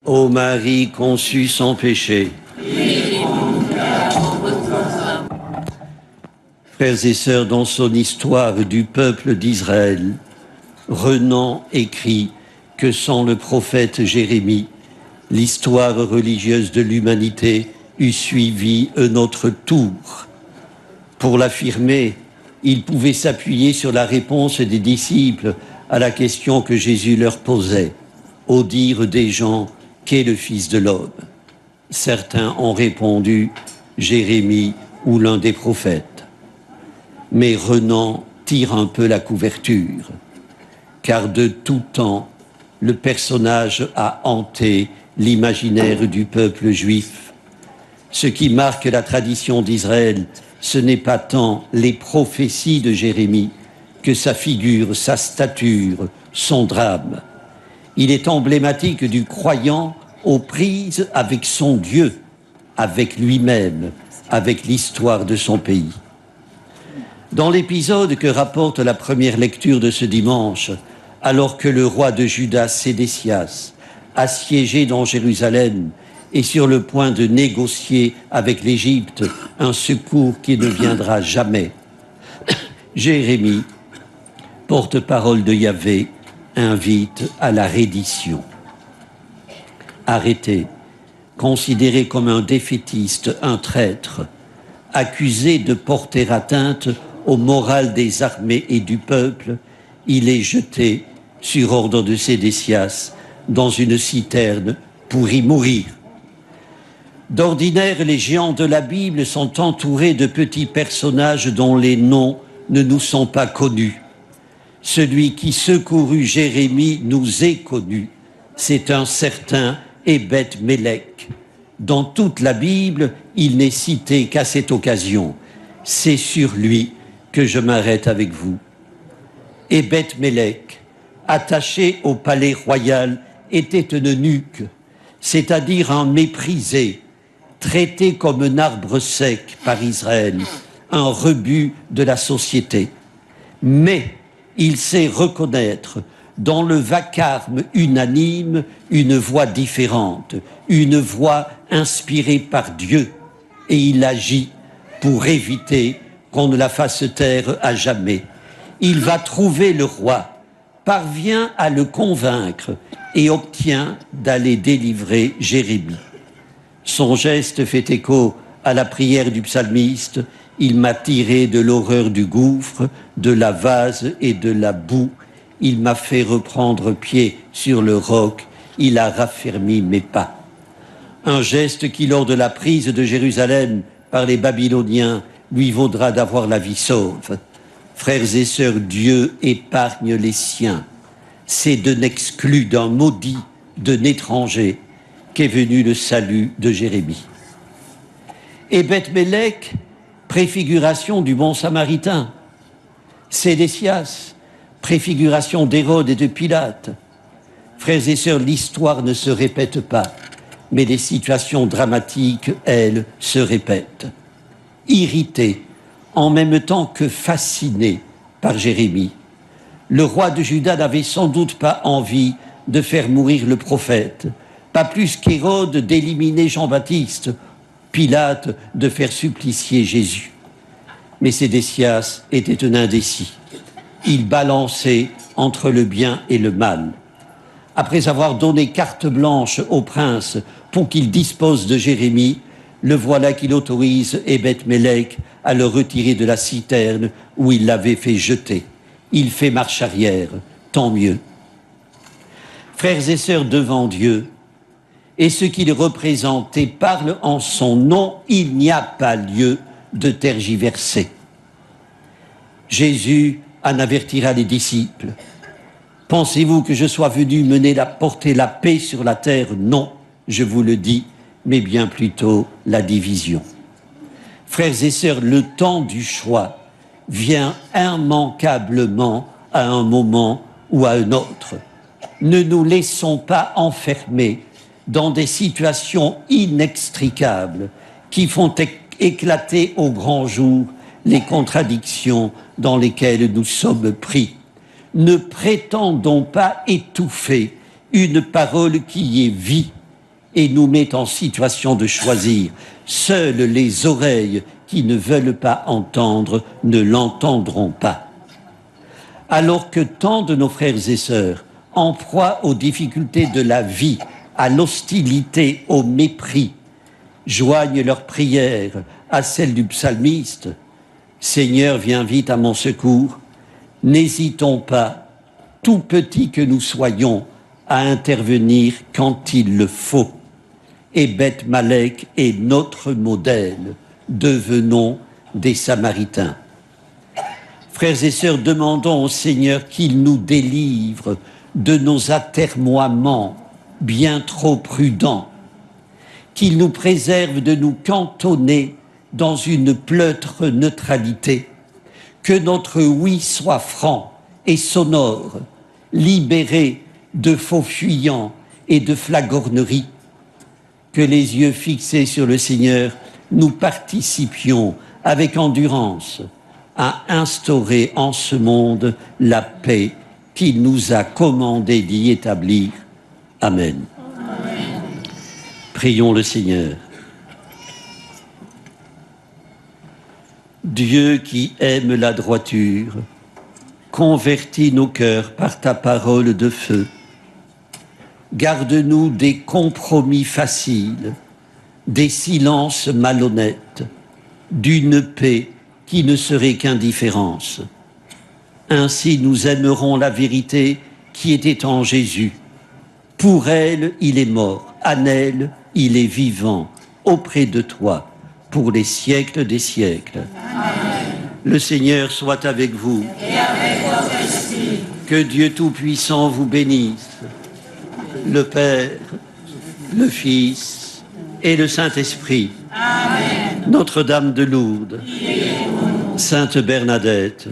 Ô Marie conçue sans péché, frères et sœurs, dans son histoire du peuple d'Israël, Renan écrit que sans le prophète Jérémie, l'histoire religieuse de l'humanité eût suivi un autre tour. Pour l'affirmer, il pouvait s'appuyer sur la réponse des disciples à la question que Jésus leur posait. Au dire des gens, qu'est le Fils de l'homme? Certains ont répondu Jérémie ou l'un des prophètes. Mais Renan tire un peu la couverture, car de tout temps, le personnage a hanté l'imaginaire du peuple juif. Ce qui marque la tradition d'Israël, ce n'est pas tant les prophéties de Jérémie que sa figure, sa stature, son drame. Il est emblématique du croyant aux prises avec son Dieu, avec lui-même, avec l'histoire de son pays. Dans l'épisode que rapporte la première lecture de ce dimanche, alors que le roi de Juda, Sédécias, assiégé dans Jérusalem, est sur le point de négocier avec l'Égypte un secours qui ne viendra jamais, Jérémie, porte-parole de Yahvé, invite à la reddition. Arrêté, considéré comme un défaitiste, un traître, accusé de porter atteinte au moral des armées et du peuple, il est jeté, sur ordre de Sédécias, dans une citerne pour y mourir. D'ordinaire, les géants de la Bible sont entourés de petits personnages dont les noms ne nous sont pas connus. Celui qui secourut Jérémie nous est connu. C'est un certain Ébed-Mélec. Dans toute la Bible, il n'est cité qu'à cette occasion. C'est sur lui que je m'arrête avec vous. Ébed-Mélec, attaché au palais royal, était un eunuque, c'est-à-dire un méprisé, traité comme un arbre sec par Israël, un rebut de la société. Mais il sait reconnaître dans le vacarme unanime une voix différente, une voix inspirée par Dieu, et il agit pour éviter qu'on ne la fasse taire à jamais. Il va trouver le roi, parvient à le convaincre et obtient d'aller délivrer Jérémie. Son geste fait écho à la prière du psalmiste. Il m'a tiré de l'horreur du gouffre, de la vase et de la boue. Il m'a fait reprendre pied sur le roc. Il a raffermi mes pas. Un geste qui, lors de la prise de Jérusalem par les Babyloniens, lui vaudra d'avoir la vie sauve. Frères et sœurs, Dieu épargne les siens. C'est d'un exclu, d'un maudit, d'un étranger qu'est venu le salut de Jérémie. Ébed-Mélec, préfiguration du bon samaritain. Sédécias, préfiguration d'Hérode et de Pilate. Frères et sœurs, l'histoire ne se répète pas, mais les situations dramatiques, elles, se répètent. Irrité, en même temps que fasciné par Jérémie, le roi de Juda n'avait sans doute pas envie de faire mourir le prophète, pas plus qu'Hérode d'éliminer Jean-Baptiste, Pilate de faire supplicier Jésus. Mais Sédécias était un indécis. Il balançait entre le bien et le mal. Après avoir donné carte blanche au prince pour qu'il dispose de Jérémie, le voilà qu'il autorise Ébed-Mélec à le retirer de la citerne où il l'avait fait jeter. Il fait marche arrière, tant mieux. Frères et sœurs, devant Dieu, et ce qu'il représente et parle en son nom, il n'y a pas lieu de tergiverser. Jésus en avertira les disciples. Pensez-vous que je sois venu porter la paix sur la terre? Non, je vous le dis, mais bien plutôt la division. Frères et sœurs, le temps du choix vient immanquablement à un moment ou à un autre. Ne nous laissons pas enfermer dans des situations inextricables qui font éclater au grand jour les contradictions dans lesquelles nous sommes pris. Ne prétendons pas étouffer une parole qui est vie et nous met en situation de choisir. Seules les oreilles qui ne veulent pas entendre ne l'entendront pas. Alors que tant de nos frères et sœurs, en proie aux difficultés de la vie, à l'hostilité, au mépris, joignent leurs prières à celles du psalmiste, « Seigneur, viens vite à mon secours », n'hésitons pas, tout petits que nous soyons, à intervenir quand il le faut. Et Beth Malek est notre modèle. Devenons des Samaritains. Frères et sœurs, demandons au Seigneur qu'il nous délivre de nos atermoiements bien trop prudents, qu'il nous préserve de nous cantonner dans une pleutre neutralité, que notre oui soit franc et sonore, libéré de faux fuyants et de flagorneries, que les yeux fixés sur le Seigneur, nous participions avec endurance à instaurer en ce monde la paix qu'il nous a commandé d'y établir. Amen. Amen. Prions le Seigneur. Dieu qui aime la droiture, convertis nos cœurs par ta parole de feu. Garde-nous des compromis faciles, des silences malhonnêtes, d'une paix qui ne serait qu'indifférence. Ainsi nous aimerons la vérité qui était en Jésus. Pour elle, il est mort, en elle, il est vivant, auprès de toi, pour les siècles des siècles. Amen. Le Seigneur soit avec vous. Et avec votre esprit. Que Dieu Tout-Puissant vous bénisse, le Père, le Fils et le Saint-Esprit. Amen. Notre-Dame de Lourdes, Sainte Bernadette,